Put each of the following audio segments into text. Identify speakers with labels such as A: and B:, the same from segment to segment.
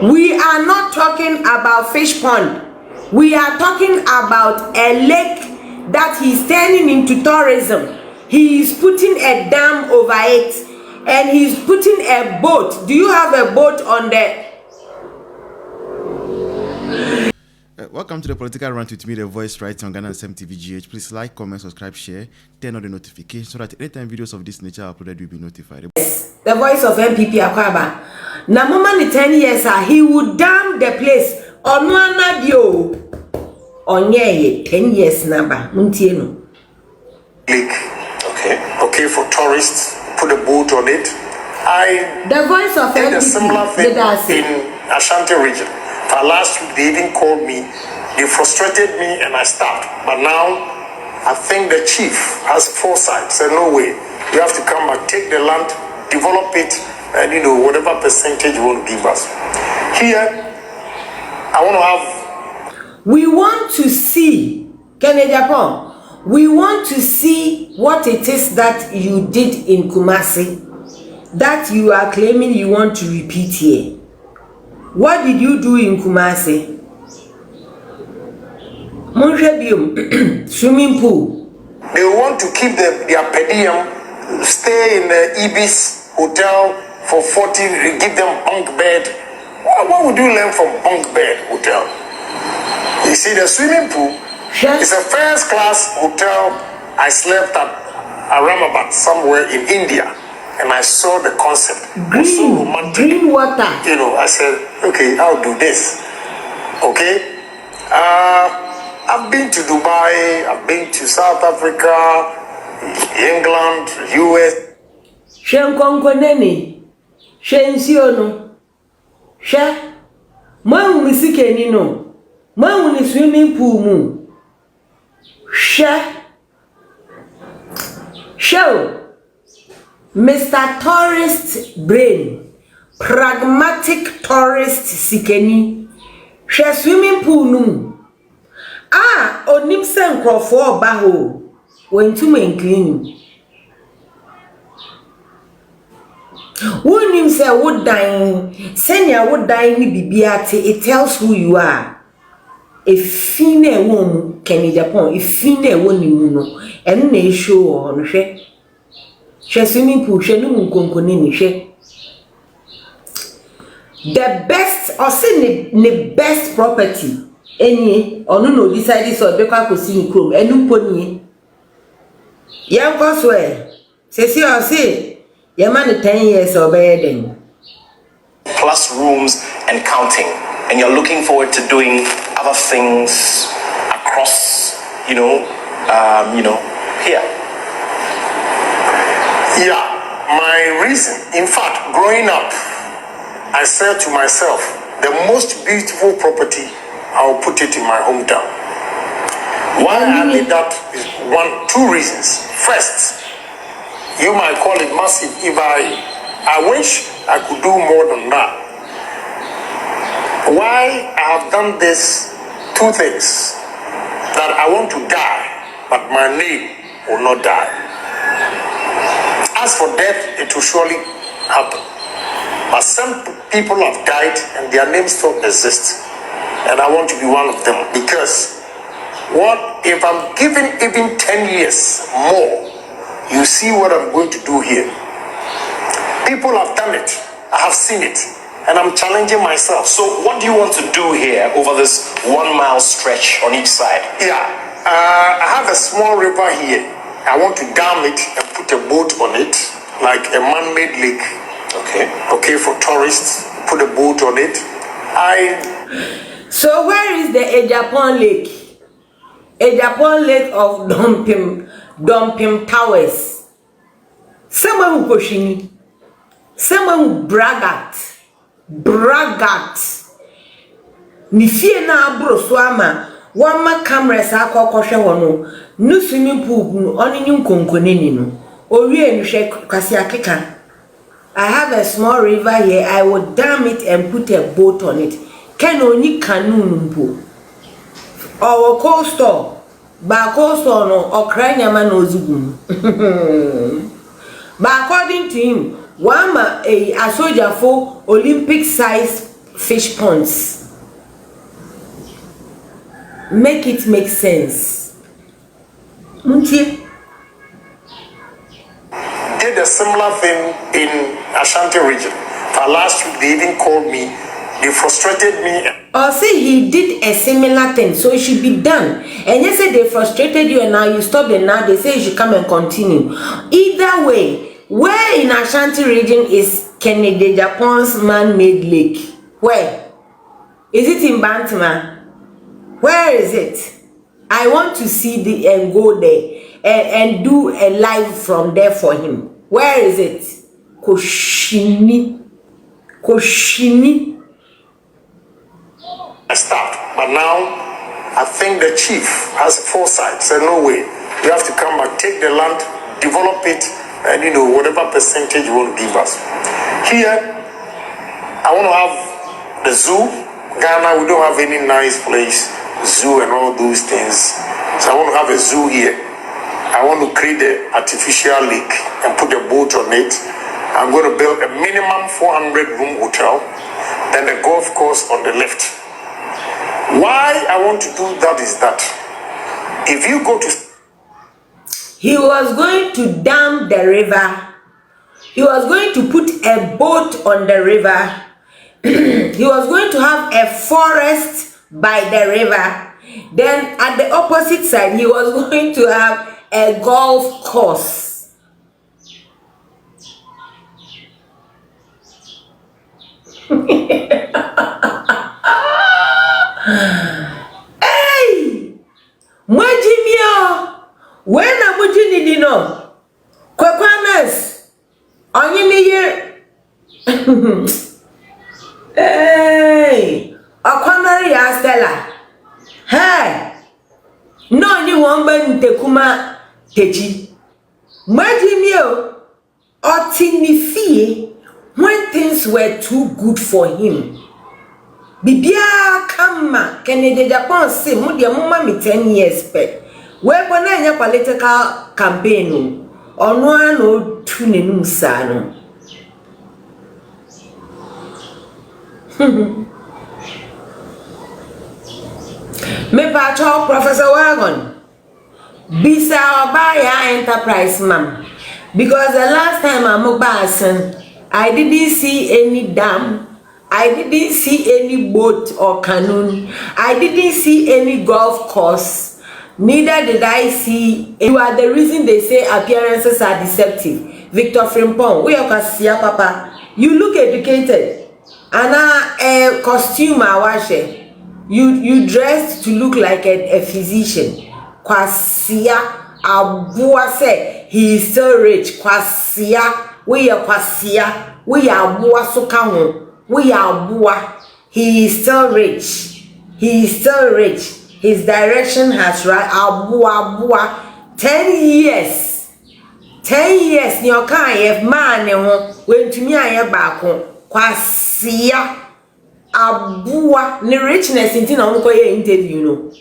A: We are not talking about fish pond. We are talking about a lake that he's turning into tourism. He is putting a dam over it, and he's putting a boat. Do you have a boat on there?
B: Welcome to the Political Rant with me, the voice right on Ghana SMTVGH. Please like, comment, subscribe, share, turn on the notification so that anytime videos of this nature are uploaded, you'll be notified.
A: Yes, the voice of MPP Akwaba. Na mama ni 10 years, he would dam the place. Onwana dio. Onye 10 years naba. Muntieno.
C: Lake. Okay, for tourists, put a boat on it.
A: The voice of
C: did
A: MPP
C: a similar thing
A: in
C: Ashanti region. Last week they even called me, they frustrated me and I stopped. But now I think the chief has foresight, said no way, you have to come back, take the land, develop it, and whatever percentage you want to give us. Here, I want to have...
A: We want to see, Kennedy Japan, we want to see what it is that you did in Kumasi that you are claiming you want to repeat here. What did you do in Kumasi? Swimming pool.
C: They want to keep their per diem, stay in the Ibis hotel for 40, give them bunk bed. What would you learn from bunk bed hotel? You see, the swimming pool is a first class hotel. I slept at Ahmedabad, somewhere in India. And I saw the concept.
A: Green, so green water.
C: I said, okay, I'll do this. Okay? I've been to Dubai, I've been to South Africa, England, US.
A: Shenkonkoneni, Shensiono, Sha, Mauni Sikenino, Mauni swimming pool mu, Sha, Show. Mr. Tourist Brain, pragmatic tourist sikeni, she swimming pool num. Onim sen crofo baho, when to men clean. Wonim say wood dying, senior wood dying bibiate, it tells who you are. A fine woman can Japan, a fine woman, and they show on she. She swimming pool, she no unkonkonini she. The best, or say the best property, any or no decided so beka ko si chrome, enu poni. Yan ko swear. Say, your man 10 years or better.
D: Plus rooms and counting, and you're looking forward to doing other things across, here.
C: Yeah, my reason, in fact, growing up, I said to myself, the most beautiful property, I'll put it in my hometown. Why I did that is two reasons. First, you might call it massive if I wish I could do more than that. Why I have done this, two things. That I want to die, but my name will not die. As for death, it will surely happen. But some people have died and their names still exist. And I want to be one of them. Because what if I'm given even 10 years more, you see what I'm going to do here. People have done it. I have seen it. And I'm challenging myself.
D: So what do you want to do here over this 1 mile stretch on each side?
C: Yeah, I have a small river here. I want to dam it and put a boat on it, like a man-made lake. Okay, for tourists, put a boat on it.
A: So where is the Ejapon Lake? Ejapon Lake of Dumping Towers. Someone who koshini. Someone who braggart. Ni fie na abro so ama. Wama cameras akokoshe wono. No swimming pool no oni nkonkoneni no. Owie no hwe kwasi akeka. I have a small river here. I will dam it and put a boat on it. Can only canoe mpo. Our coastal. Ba coastal no okranya man ozugum. But according to him, Wama a soldier for Olympic size fish ponds. Make it make sense. Muntie.
C: Did a similar thing in Ashanti region. Last week they even called me. They frustrated me.
A: Or say he did a similar thing, so it should be done. And you say they frustrated you and now you stopped and now they say you should come and continue. Either way, where in Ashanti region is Kennedy Japan's man-made lake? Where? Is it in Bantama? Where is it? I want to see the and go there and do a live from there for him. Where is it? Koshini.
C: I stopped. But now, I think the chief has foresight. Said, no way. You have to come back, take the land, develop it, and whatever percentage you want to give us. Here, I want to have the zoo. Ghana, we don't have any nice place, zoo and all those things. So I want to have a zoo here. I want to create an artificial lake and put a boat on it. I'm going to build a minimum 400-room hotel, then the golf course on the left. Why I want to do that is that if you go to...
A: He was going to dam the river. He was going to put a boat on the river. He was going to have a forest by the river. Then at the opposite side, he was going to have a golf course. Hey! Mwajimio! Wena mujini dino? Kwekwanes! Onyimiye! Hey! Akwanari ya Stella! Hey! No ni wamba ntekuma teji. Mwajimio! Otinifie when things were too good for him. Bibia kama Kennedy Japan say mudia mama me 10 years pe. We bona nya political campaign ono ano tu nenum sa no. Me pa cho Professor Wagon. Bisa obaya enterprise man. Because the last time I'm basin, I didn't see any dam. I didn't see any boat or canoe. I didn't see any golf course. Neither did I see. You are the reason they say appearances are deceptive. Victor Frimpong, we are Kasia Papa. You look educated. Anna a costume awashe. You dressed to look like a physician. Kwasia Abua said he is so rich. Kwasia, we are Kwasia. We are Bua Sukamu. We are Bua. He is still rich. He is still rich. His direction has right. Bua. 10 years. 10 years. Ni oka ye man ho. When to me aye back Kwasia Abua. Ni richness inti na onko ye interview no.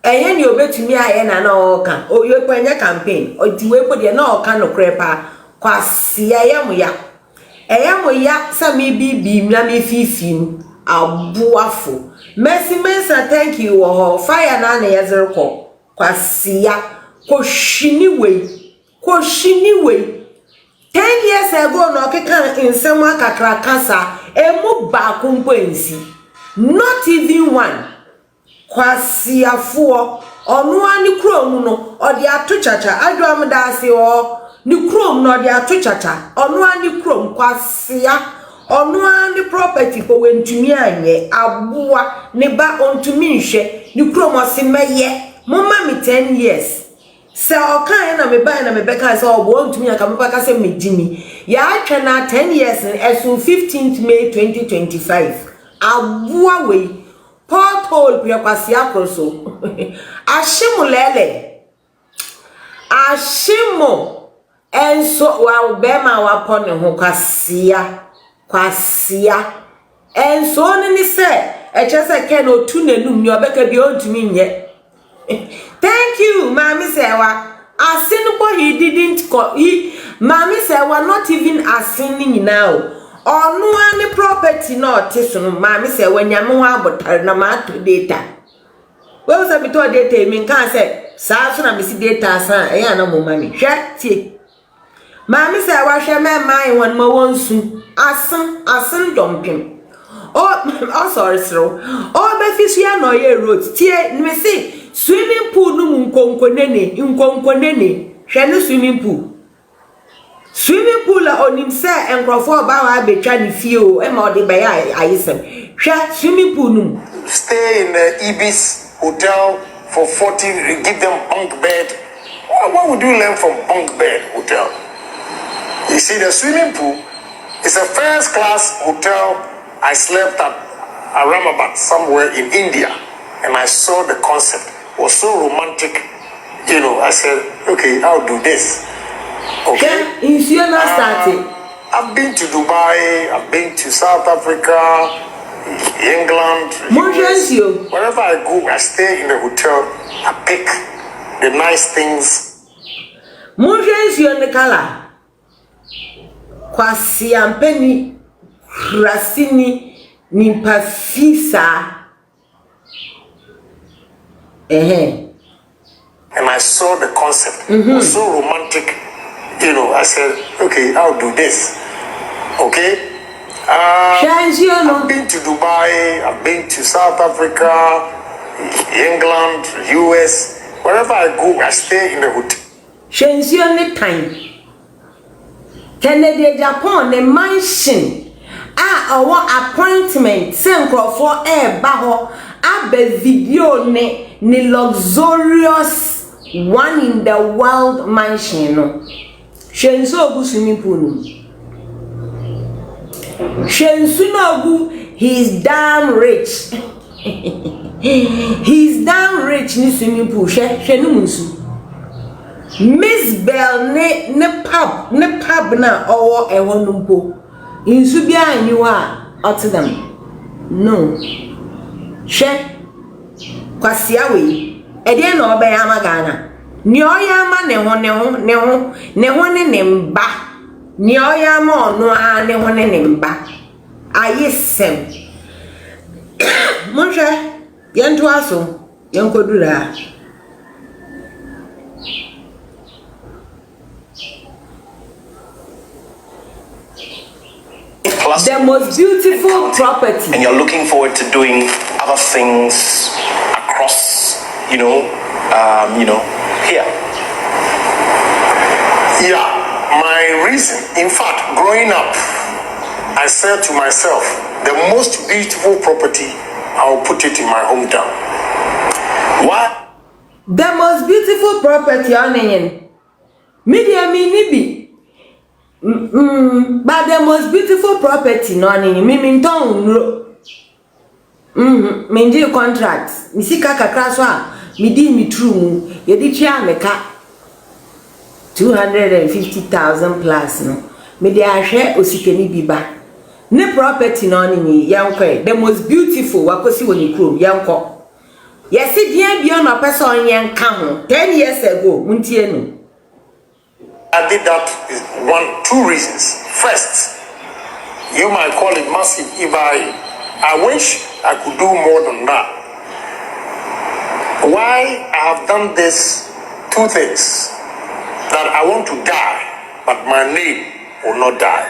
A: Eye ni obetumi aye na na oka. O ye kwanya campaign. O di we po de na oka no krepa. Kwasia ya. Eyamoya sami bibi na me fifim abuafo. Mercy Mensa, thank you. Fire na na yezerko. Kwasia koshini we. 10 years ago no keka nsem akakra kasa emu ba kumpensi. Not even one. Kwasia fo onu ani krom no odi atochacha adwam daase o ni krom no de atochacha onu ani krom Kwasia onu ani property ko wentumi anye abua ne ba ontumi nhwe ni krom osimeye mama me 10 years se okan na me ba na me beka se obo ontumi aka me baka se medimi ya atwa na 10 years esu 15th May 2025 abua we pothole pia Kwasia kroso ashimulele ashimo enso wa bema wa pone ho Kwasia enso ni se echese ke no tu nenum ni obeka bi ontumi nye. Thank you mami sewa asin po he didn't he mami sewa not even asin ni now Onu ani property no tiso no maami say wanyame ho abotare na ma to data. Well say bito data mi nka say saa so na me si data san eya na mo mami. Hwe tie. Maami say wa hwe me man won ma wonsu asen dompim. Oh sorry sir. Oh be fisia no ye road. Tie me say swimming pool no nkonkonene hwe no swimming pool. Swimming pool onim say enkrofo ba wa betwa ni fie o e ma ode be ayesem hwa swimming pool num
C: stay in the Ibis hotel for 40, give them bunk bed. What would you learn from bunk bed hotel? You see, the swimming pool is a first class hotel. I slept at Ramabat somewhere in India and I saw the concept. It was so romantic. You know, I said, okay, I'll do this. Okay. I've been to Dubai, I've been to South Africa, England, US. Wherever I go, I stay in the hotel. I pick the nice things.
A: Kwasi ampeni rasini ni pafisa.
C: And I saw the concept. It was so romantic. You know, I said, okay, I'll do this. Okay? I've been to Dubai, I've been to South Africa, England, US. Wherever I go, I stay in the hotel.
A: Shensione time. Kennedy Japan, the mansion. Our appointment, Sankro for air baho, abe video ne luxurious one in the world mansion. No. Shensu ogu swimming pool. Shensu ogu, he's damn rich. He's damn rich ni swimming pool. Shenu munsu. Miss Bell ne pub na owo ewo numpo. Insu bia anyiwa otdem. No. She kwasia we. Ede na obe ya magana. Ni oyama ne ho ne mba. Ni oyama onu a ne ho ne mba. Ayesem. Monje yentu aso yenkodura. The most beautiful property.
D: And you're looking forward to doing other things across, here.
C: Yeah, my reason, in fact, growing up, I said to myself, the most beautiful property, I'll put it in my hometown. Why?
A: The most beautiful property on it. Media nibi. But the most beautiful property no ni me ton ro. Me ndi contract. Mi sika kakra so a mi di mi true mu. Ye di twa meka 250,000 plus no. Me di ahwe osikeni biba. Ne property no ni yankọ. The most beautiful wakosi woni krom yankọ. Yes dia bia no person yanka ho 10 years ago muntie no.
C: I did that is two reasons. First, you might call it massive if I wish I could do more than that. Why I have done this, two things. That I want to die, but my name will not die.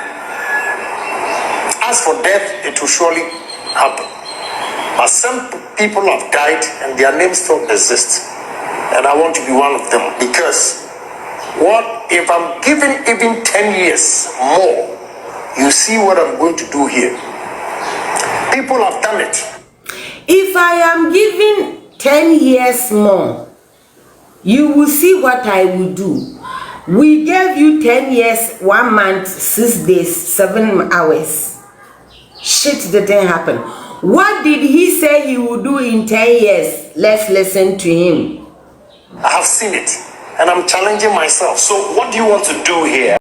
C: As for death, it will surely happen. But some people have died and their names still exist. And I want to be one of them because what if I'm given even 10 years more? You see what I'm going to do here. People have done it.
A: If I am given 10 years more, you will see what I will do. We gave you 10 years, 1 month, 6 days, 7 hours. Shit didn't happen. What did he say he would do in 10 years? Let's listen to him.
C: I have seen it. And I'm challenging myself.
D: So what do you want to do here?